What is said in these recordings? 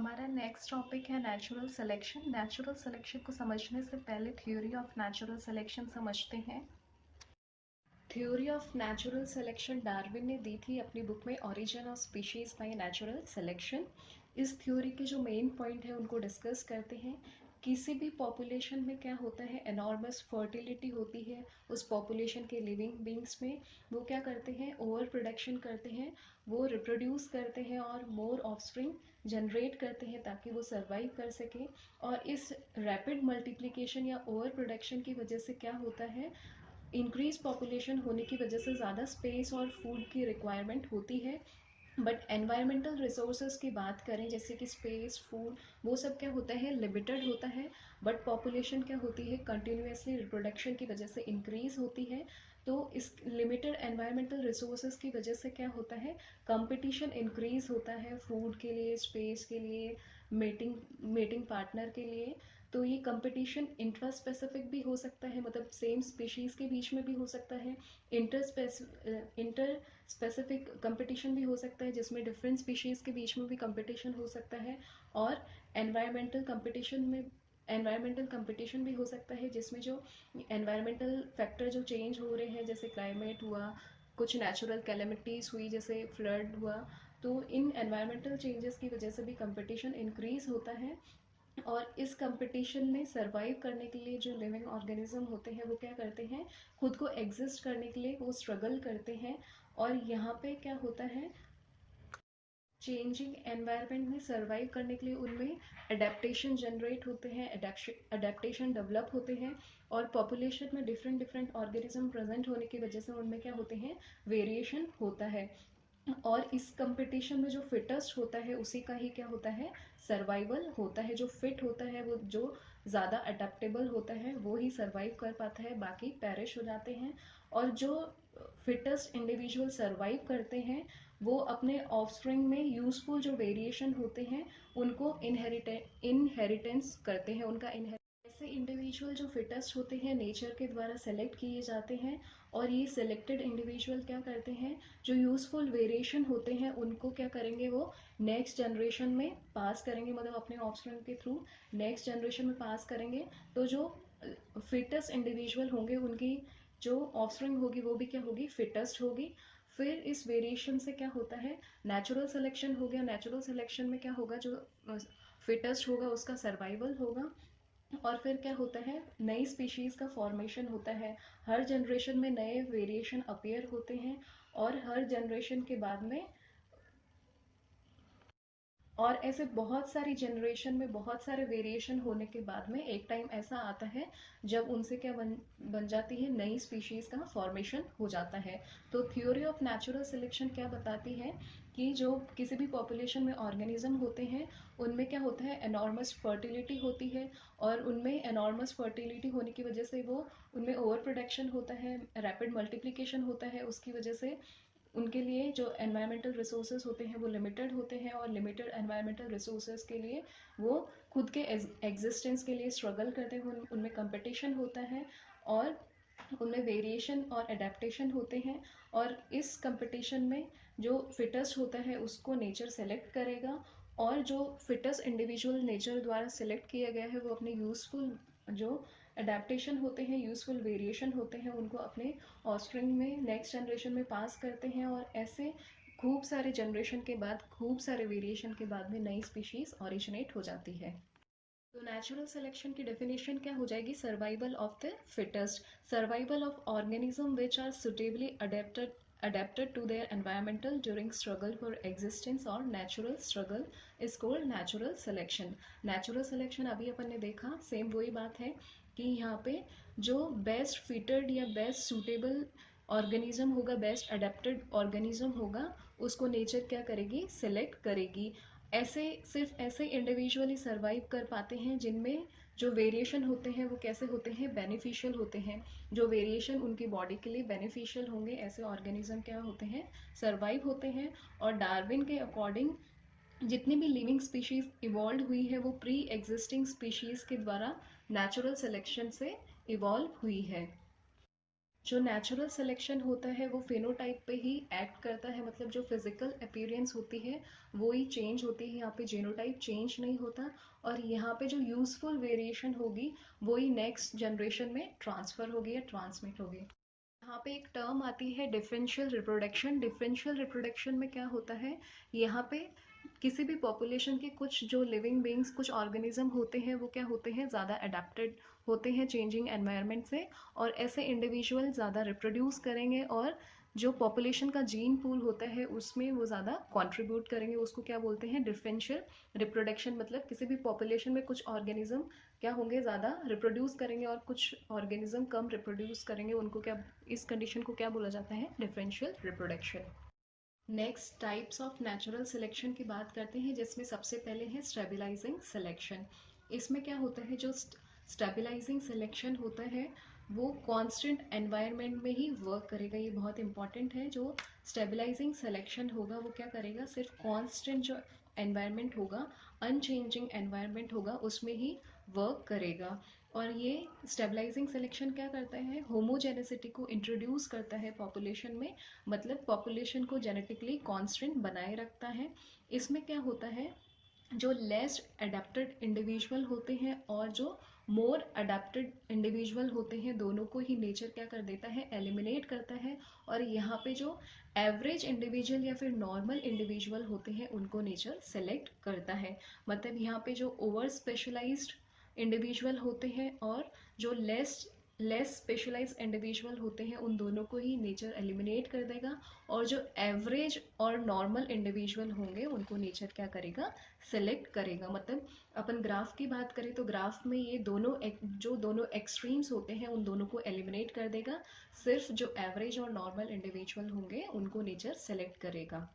हमारा next topic है natural selection. Natural selection को समझने से पहले थ्योरी ऑफ नेचुरल सिलेक्शन समझते हैं। Theory of natural selection Darwin ने दी थी अपनी बुक में origin of species by natural selection. इस थ्योरी के जो मेन पॉइंट है उनको डिस्कस करते हैं। किसी भी पॉपुलेशन में क्या होता है, एनॉर्मस फर्टिलिटी होती है उस पॉपुलेशन के लिविंग बींग्स में। वो क्या करते हैं, ओवर प्रोडक्शन करते हैं, वो रिप्रोड्यूस करते हैं और मोर ऑफस्प्रिंग जनरेट करते हैं ताकि वो सर्वाइव कर सके। और इस रैपिड मल्टीप्लिकेशन या ओवर प्रोडक्शन की वजह से क्या होता है, इंक्रीज पॉपुलेशन होने की वजह से ज़्यादा स्पेस और फूड की रिक्वायरमेंट होती है। बट एनवायरमेंटल रिसोर्सेज की बात करें, जैसे कि स्पेस, फूड, वो सब क्या होता है, लिमिटेड होता है। बट पॉपुलेशन क्या होती है, कंटिन्यूसली रिप्रोडक्शन की वजह से इंक्रीज होती है। तो इस लिमिटेड एनवायरमेंटल रिसोर्सेज की वजह से क्या होता है, कंपटीशन इंक्रीज होता है फूड के लिए, स्पेस के लिए, मेटिंग पार्टनर के लिए। तो ये कंपटीशन इंट्रा स्पेसिफिक भी हो सकता है, मतलब सेम स्पीशीज के बीच में भी हो सकता है। इंटर स्पेसिफिक कंपटीशन भी हो सकता है जिसमें डिफरेंट स्पीशीज के बीच में भी कंपटीशन हो सकता है। और एनवायरमेंटल कंपटीशन भी हो सकता है जिसमें जो एनवायरमेंटल फैक्टर जो चेंज हो रहे हैं, जैसे क्लाइमेट हुआ, कुछ नेचुरल कैलेमिटीज हुई जैसे फ्लड हुआ, तो इन एनवायरमेंटल चेंजेस की वजह से भी कंपटीशन इंक्रीज होता है। और इस कंपटीशन में सरवाइव करने के लिए जो लिविंग ऑर्गेनिज्म होते हैं वो क्या करते हैं, खुद को एग्जिस्ट करने के लिए वो स्ट्रगल करते हैं। और यहाँ पे क्या होता है, चेंजिंग एनवायरनमेंट में सरवाइव करने के लिए उनमें अडेप्टेशन जनरेट होते हैं, अडेप्टेशन डेवलप होते हैं। और पॉपुलेशन में डिफरेंट डिफरेंट ऑर्गेनिज्म प्रेजेंट होने की वजह से उनमें क्या होते हैं, वेरिएशन होता है। और इस कंपटीशन में जो फिटेस्ट होता है उसी का ही क्या होता है, सर्वाइवल होता है। जो फिट होता है, वो जो ज़्यादा अडेप्टेबल होता है वो ही सर्वाइव कर पाता है, बाकी पेरिश हो जाते हैं। और जो फिटेस्ट इंडिविजुअल सर्वाइव करते हैं वो अपने ऑफस्प्रिंग में यूजफुल जो वेरिएशन होते हैं उनको इनहेरिटेंस करते हैं, उनका ऐसे इंडिविजुअल जो फिटेस्ट होते हैं नेचर के द्वारा सेलेक्ट किए जाते हैं। और ये सिलेक्टेड इंडिविजुअल क्या करते हैं, जो यूजफुल वेरिएशन होते हैं उनको क्या करेंगे, वो नेक्स्ट जनरेशन में पास करेंगे, मतलब अपने ऑफस्प्रिंग के थ्रू नेक्स्ट जनरेशन में पास करेंगे। तो जो फिटेस्ट इंडिविजुअल होंगे उनकी जो ऑफस्प्रिंग होगी वो भी क्या होगी, फिटेस्ट होगी। फिर इस वेरिएशन से क्या होता है, नेचुरल सिलेक्शन हो गया। नेचुरल सिलेक्शन में क्या होगा, जो फिटेस्ट होगा उसका सर्वाइवल होगा। और फिर क्या होता है, नई स्पीशीज का फॉर्मेशन होता है। हर जनरेशन में नए वेरिएशन अपीयर होते हैं। और हर जनरेशन के बाद में, और ऐसे बहुत सारी जनरेशन में बहुत सारे वेरिएशन होने के बाद में एक टाइम ऐसा आता है जब उनसे क्या बन जाती है, नई स्पीशीज का फॉर्मेशन हो जाता है। तो थ्योरी ऑफ नेचुरल सिलेक्शन क्या बताती है कि जो किसी भी पॉपुलेशन में ऑर्गेनिज्म होते हैं उनमें क्या होता है, एनॉर्मस फर्टिलिटी होती है। और उनमें एनॉर्मस फर्टिलिटी होने की वजह से वो उनमें ओवर प्रोडक्शन होता है, रैपिड मल्टीप्लिकेशन होता है, उसकी वजह से उनके लिए जो एनवायरमेंटल रिसोर्सेज होते हैं वो लिमिटेड होते हैं। और लिमिटेड एनवायरमेंटल रिसोर्सेज के लिए वो खुद के एग्जिस्टेंस के लिए स्ट्रगल करते हैं, उनमें कंपटीशन होता है और उनमें वेरिएशन और अडेप्टेशन होते हैं। और इस कंपटीशन में जो फिटेस्ट होता है उसको नेचर सेलेक्ट करेगा। और जो फिटेस्ट इंडिविजुअल नेचर द्वारा सेलेक्ट किया गया है वो अपने यूजफुल जो अडेप्टेशन होते हैं, यूजफुल वेरिएशन होते हैं, उनको अपने ऑफस्प्रिंग में नेक्स्ट जनरेशन में पास करते हैं। और ऐसे खूब सारे जनरेशन के बाद, खूब सारे वेरिएशन के बाद में नई स्पीशीज ओरिजिनेट हो जाती है। तो नेचुरल सिलेक्शन की डेफिनेशन क्या हो जाएगी, survival of the fittest, survival of organism which are suitably adapted to their environmental during struggle for existence और natural struggle is called natural selection। natural selection अभी अपन ने देखा, सेम वही बात है कि यहाँ पे जो बेस्ट फिटेड या बेस्ट सुटेबल ऑर्गेनिज्म होगा, बेस्ट अडेप्टेड ऑर्गेनिज्म होगा, उसको नेचर क्या करेगी, सिलेक्ट करेगी। ऐसे सिर्फ ऐसे इंडिविजुअली सर्वाइव कर पाते हैं जिनमें जो वेरिएशन होते हैं वो कैसे होते हैं, बेनिफिशियल होते हैं। जो वेरिएशन उनकी बॉडी के लिए बेनिफिशियल होंगे ऐसे ऑर्गेनिज्म क्या होते हैं, सर्वाइव होते हैं। और डार्विन के अकॉर्डिंग जितनी भी लिविंग स्पीशीज इवॉल्व हुई है वो प्री एग्जिस्टिंग स्पीशीज के द्वारा नेचुरल सिलेक्शन से इवॉल्व हुई है। जो नेचुरल सिलेक्शन होता है वो फेनोटाइप पे ही एक्ट करता है, मतलब जो फिजिकल अपीयरेंस होती है वो ही चेंज होती है, यहाँ पे जीनोटाइप चेंज नहीं होता। और यहाँ पे जो यूजफुल वेरिएशन होगी वो ही नेक्स्ट जनरेशन में ट्रांसफर होगी या ट्रांसमिट होगी। यहाँ पे एक टर्म आती है डिफरेंशियल रिप्रोडक्शन। डिफरेंशियल रिप्रोडक्शन में क्या होता है, यहाँ पे किसी भी पॉपुलेशन के कुछ जो लिविंग बींग्स, कुछ ऑर्गेनिज्म होते हैं वो क्या होते हैं, ज़्यादा अडेप्टेड होते हैं चेंजिंग एनवायरनमेंट से, और ऐसे इंडिविजुअल ज़्यादा रिप्रोड्यूस करेंगे और जो पॉपुलेशन का जीन पूल होता है उसमें वो ज़्यादा कंट्रीब्यूट करेंगे। उसको क्या बोलते हैं, डिफरेंशियल रिप्रोडक्शन। मतलब किसी भी पॉपुलेशन में कुछ ऑर्गेनिज्म क्या होंगे, ज़्यादा रिप्रोड्यूस करेंगे और कुछ ऑर्गेनिज्म कम रिप्रोड्यूस करेंगे, उनको क्या, इस कंडीशन को क्या बोला जाता है, differential reproduction. Next types of natural selection की बात करते हैं, जिसमें सबसे पहले है स्टेबलाइजिंग सिलेक्शन। इसमें क्या होता है, जो स्टेबलाइजिंग सिलेक्शन होता है वो कांस्टेंट एनवायरनमेंट में ही वर्क करेगा। ये बहुत इंपॉर्टेंट है। जो स्टेबलाइजिंग सिलेक्शन होगा वो क्या करेगा, सिर्फ कांस्टेंट जो एनवायरनमेंट होगा, अनचेंजिंग एनवायरनमेंट होगा, उसमें ही वर्क करेगा। और ये स्टेबलाइजिंग सिलेक्शन क्या करता है, होमोजेनिसिटी को इंट्रोड्यूस करता है पॉपुलेशन में, मतलब पॉपुलेशन को जेनेटिकली कांस्टेंट बनाए रखता है। इसमें क्या होता है, जो लेस अडेप्टेड इंडिविजुअल होते हैं और जो मोर अडेप्टेड इंडिविजुअल होते हैं, दोनों को ही नेचर क्या कर देता है, एलिमिनेट करता है। और यहाँ पे जो एवरेज इंडिविजुअल या फिर नॉर्मल इंडिविजुअल होते हैं उनको नेचर सेलेक्ट करता है। मतलब यहाँ पे जो ओवर स्पेशलाइज्ड इंडिविजुअल होते हैं और जो लेस स्पेशलाइज्ड इंडिविजुअल होते हैं उन दोनों को ही नेचर एलिमिनेट कर देगा। और जो एवरेज और नॉर्मल इंडिविजुअल होंगे उनको नेचर क्या करेगा, सेलेक्ट करेगा। मतलब अपन ग्राफ की बात करें तो ग्राफ में ये दोनों जो दोनों एक्सट्रीम्स होते हैं उन दोनों को एलिमिनेट कर देगा, सिर्फ जो एवरेज और नॉर्मल इंडिविजुअल होंगे उनको नेचर सेलेक्ट करेगा।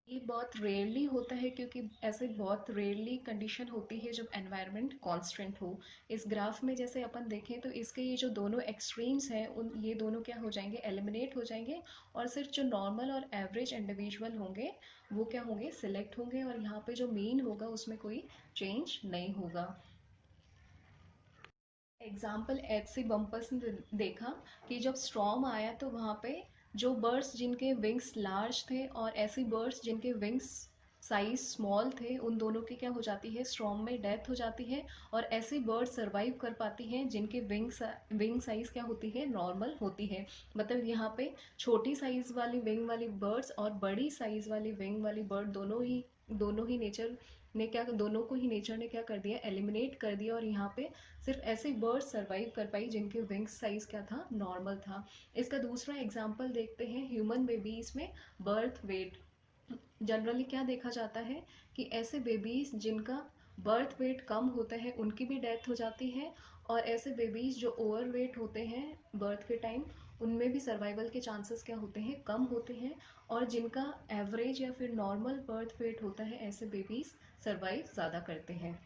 ये बहुत रेयरली होता है, क्योंकि ऐसे बहुत रेयरली कंडीशन होती है जब एनवायरनमेंट कांस्टेंट हो। इस ग्राफ में जैसे अपन देखें तो इसके ये जो दोनों एक्सट्रीम्स हैं उन ये दोनों क्या हो जाएंगे, एलिमिनेट हो जाएंगे, और सिर्फ जो नॉर्मल और एवरेज इंडिविजुअल होंगे वो क्या होंगे, सिलेक्ट होंगे, और यहाँ पे जो मीन होगा उसमें कोई चेंज नहीं होगा। एग्जाम्पल एचसी बम्पर्स ने देखा कि जब स्टॉर्म आया तो वहाँ पे जो बर्ड्स जिनके विंग्स लार्ज थे और ऐसी बर्ड्स जिनके विंग्स साइज स्मॉल थे, उन दोनों की क्या हो जाती है, स्टॉर्म में डेथ हो जाती है। और ऐसी बर्ड्स सर्वाइव कर पाती हैं जिनके विंग साइज क्या होती है, नॉर्मल होती है। मतलब यहाँ पे छोटी साइज वाली विंग वाली बर्ड्स और बड़ी साइज वाली विंग वाली बर्ड दोनों ही नेचर ने क्या, दोनों को ही नेचर ने क्या कर दिया, एलिमिनेट कर दिया। और यहाँ पे सिर्फ ऐसे बर्ड्स सर्वाइव कर पाई जिनके विंग्स साइज क्या था, नॉर्मल था। इसका दूसरा एग्जाम्पल देखते हैं ह्यूमन बेबीज में बर्थ वेट। जनरली क्या देखा जाता है कि ऐसे बेबीज जिनका बर्थ वेट कम होता है उनकी भी डेथ हो जाती है, और ऐसे बेबीज जो ओवर वेट होते हैं बर्थ के टाइम उनमें भी सर्वाइवल के चांसेस क्या होते हैं, कम होते हैं। और जिनका एवरेज या फिर नॉर्मल बर्थ वेट होता है ऐसे बेबीज सर्वाइव ज़्यादा करते हैं।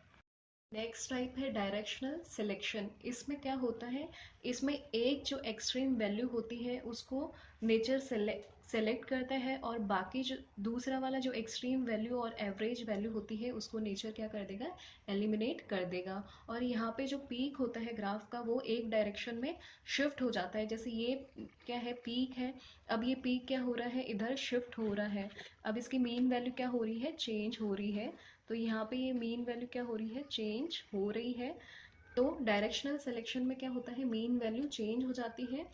नेक्स्ट टाइप है डायरेक्शनल सिलेक्शन। इसमें क्या होता है, इसमें एक जो एक्सट्रीम वैल्यू होती है उसको नेचर सेलेक्ट करता है, और बाकी जो दूसरा वाला जो एक्सट्रीम वैल्यू और एवरेज वैल्यू होती है उसको नेचर क्या कर देगा, एलिमिनेट कर देगा। और यहाँ पे जो पीक होता है ग्राफ का वो एक डायरेक्शन में शिफ्ट हो जाता है। जैसे ये क्या है, पीक है, अब ये पीक क्या हो रहा है, इधर शिफ्ट हो रहा है। अब इसकी मीन वैल्यू क्या हो रही है, चेंज हो रही है। तो यहाँ पे ये मीन वैल्यू क्या हो रही है, चेंज हो रही है। तो डायरेक्शनल सिलेक्शन में क्या होता है, मीन वैल्यू चेंज हो जाती है,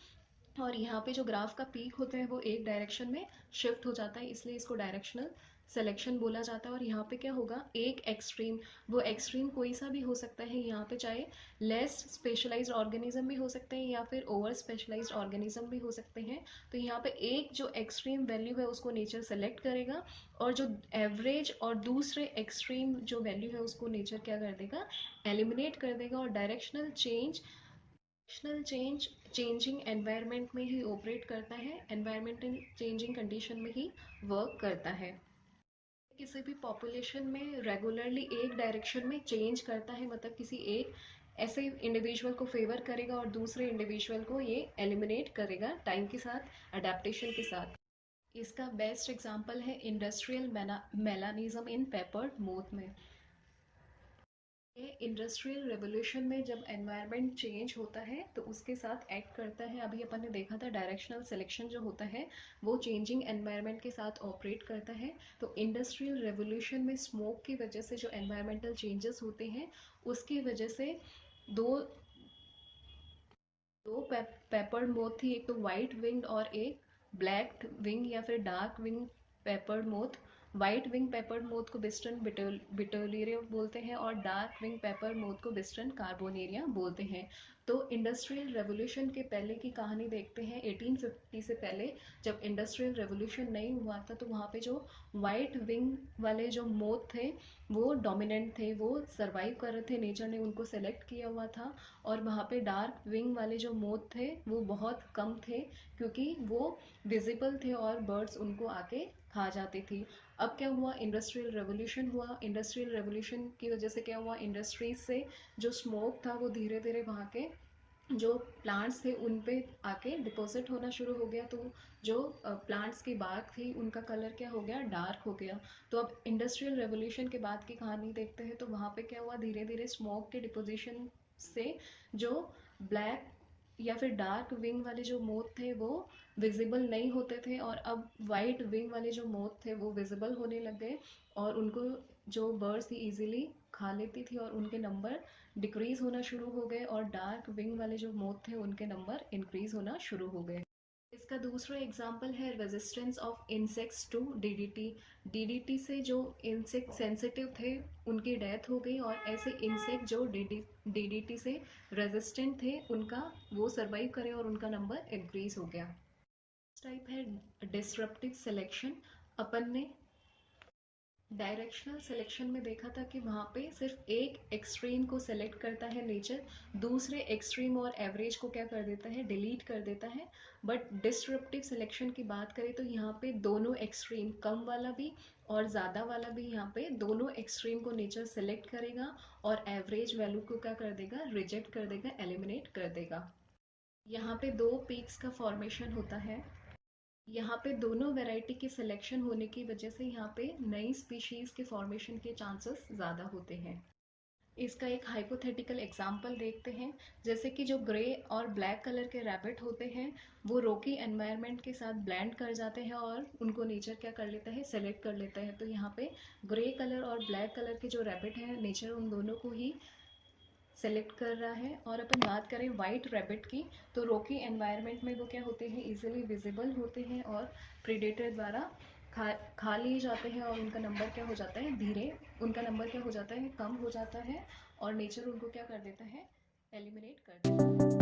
और यहाँ पे जो ग्राफ का पीक होता है वो एक डायरेक्शन में शिफ्ट हो जाता है, इसलिए इसको डायरेक्शनल सिलेक्शन बोला जाता है। और यहाँ पे क्या होगा, एक एक्सट्रीम, वो एक्सट्रीम कोई सा भी हो सकता है, यहाँ पे चाहे लेस स्पेशलाइज्ड ऑर्गेनिज्म भी हो सकते हैं या फिर ओवर स्पेशलाइज्ड ऑर्गेनिज्म भी हो सकते हैं। तो यहाँ पे एक जो एक्सट्रीम वैल्यू है उसको नेचर सेलेक्ट करेगा, और जो एवरेज और दूसरे एक्सट्रीम जो वैल्यू है उसको नेचर क्या कर देगा, एलिमिनेट कर देगा। और डायरेक्शनल चेंज चेंजिंग एनवायरनमेंट में ही ऑपरेट करता है, एनवायरमेंटल चेंजिंग कंडीशन में ही वर्क करता है। किसी भी पॉपुलेशन में रेगुलरली एक डायरेक्शन में चेंज करता है, मतलब किसी एक ऐसे इंडिविजुअल को फेवर करेगा और दूसरे इंडिविजुअल को ये एलिमिनेट करेगा टाइम के साथ, अडेप्टेशन के साथ। इसका बेस्ट एग्जांपल है इंडस्ट्रियल मेलानिज्म इन पेपर्ड मोथ में। ये इंडस्ट्रियल रेवोल्यूशन में जब एनवायरनमेंट चेंज होता है तो उसके साथ एक्ट करता है। अभी अपन ने देखा था डायरेक्शनल सिलेक्शन जो होता है वो चेंजिंग एनवायरनमेंट के साथ ऑपरेट करता है। तो इंडस्ट्रियल रेवोल्यूशन में स्मोक की वजह से जो एनवायरमेंटल चेंजेस होते हैं उसकी वजह से दो दो पेपर्ड मोथ थी, एक तो वाइट विंग्ड और एक ब्लैक विंग या फिर dark wing peppered moth. White wing peppered moth को बिस्टर्न बिटोलेरिया बोलते हैं और डार्क विंग पेपर्ड मोथ को बिस्टर्न कार्बोनेरिया बोलते हैं। तो इंडस्ट्रियल रेवोल्यूशन के पहले की कहानी देखते हैं। 1850 से पहले जब इंडस्ट्रियल रेवोल्यूशन नहीं हुआ था तो वहाँ पे जो वाइट विंग वाले जो मोथ थे वो डोमिनेंट थे, वो सरवाइव कर रहे थे, नेचर ने उनको सेलेक्ट किया हुआ था। और वहाँ पे डार्क विंग वाले जो मोथ थे वो बहुत कम थे क्योंकि वो विजिबल थे और बर्ड्स उनको आके खा जाती थी। अब क्या हुआ, इंडस्ट्रियल रेवोल्यूशन हुआ। इंडस्ट्रियल रेवोल्यूशन की वजह से क्या हुआ, इंडस्ट्रीज से जो स्मोक था वो धीरे धीरे वहाँ के जो प्लांट्स थे उन पे आके डिपॉजिट होना शुरू हो गया। तो जो प्लांट्स की बाग थी उनका कलर क्या हो गया, डार्क हो गया। तो अब इंडस्ट्रियल रेवोल्यूशन के बाद की कहानी देखते हैं तो वहाँ पे क्या हुआ, धीरे धीरे स्मोक के डिपोजिशन से जो ब्लैक या फिर डार्क विंग वाले जो मोथ थे वो विजिबल नहीं होते थे और अब वाइट विंग वाले जो मोथ थे वो विजिबल होने लग गए और उनको जो बर्ड्स थी इजीली खा लेती थी और उनके नंबर डिक्रीज होना शुरू हो गए और डार्क विंग वाले जो मोथ थे उनके नंबर इंक्रीज होना शुरू हो गए। इसका दूसरा एग्जाम्पल है resistance of insects to DDT. DDT से जो इंसेक्ट सेंसिटिव थे उनकी डेथ हो गई और ऐसे इंसेक्ट जो डीडीटी से रेजिस्टेंट थे उनका वो सरवाइव करे और उनका नंबर इंक्रीज हो गया। टाइप है डिसरप्टिव सिलेक्शन। अपन ने डायरेक्शनल सिलेक्शन में देखा था कि वहाँ पे सिर्फ एक एक्सट्रीम को सेलेक्ट करता है नेचर, दूसरे एक्सट्रीम और एवरेज को क्या कर देता है, डिलीट कर देता है। बट डिसरप्टिव सिलेक्शन की बात करें तो यहाँ पे दोनों एक्सट्रीम, कम वाला भी और ज़्यादा वाला भी, यहाँ पे दोनों एक्सट्रीम को नेचर सेलेक्ट करेगा और एवरेज वैल्यू को क्या कर देगा, रिजेक्ट कर देगा, एलिमिनेट कर देगा। यहाँ पे दो पीक्स का फॉर्मेशन होता है। यहाँ पे दोनों वैरायटी की सिलेक्शन होने की वजह से यहाँ पे नई स्पीशीज के फॉर्मेशन के चांसेस ज़्यादा होते हैं। इसका एक हाइपोथेटिकल एग्जांपल देखते हैं। जैसे कि जो ग्रे और ब्लैक कलर के रैबिट होते हैं वो रोकी एनवायरनमेंट के साथ ब्लेंड कर जाते हैं और उनको नेचर क्या कर लेता है, सेलेक्ट कर लेता है। तो यहाँ पे ग्रे कलर और ब्लैक कलर के जो रैबिट हैं नेचर उन दोनों को ही सेलेक्ट कर रहा है। और अपन बात करें वाइट रैबिट की तो रोकी एनवायरनमेंट में वो क्या होते हैं, इजीली विजिबल होते हैं और प्रीडेटर द्वारा खा लिए जाते हैं और उनका नंबर क्या हो जाता है, धीरे उनका नंबर क्या हो जाता है, कम हो जाता है और नेचर उनको क्या कर देता है, एलिमिनेट कर देता है।